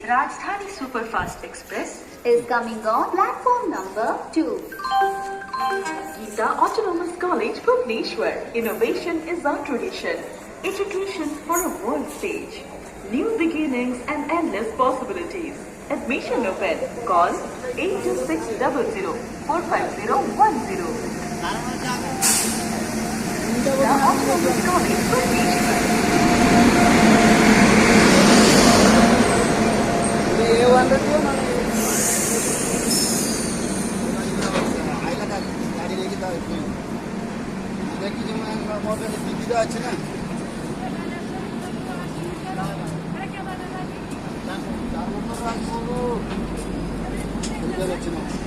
Rajdhani Superfast Express is coming on platform number 2. Geeta Autonomous College, Bhubaneswar. Innovation is our tradition. Education for a world stage. New beginnings and endless possibilities. Admission open. Call 82600 45010. Geeta Autonomous College, Bhubaneswar. వచ్చిన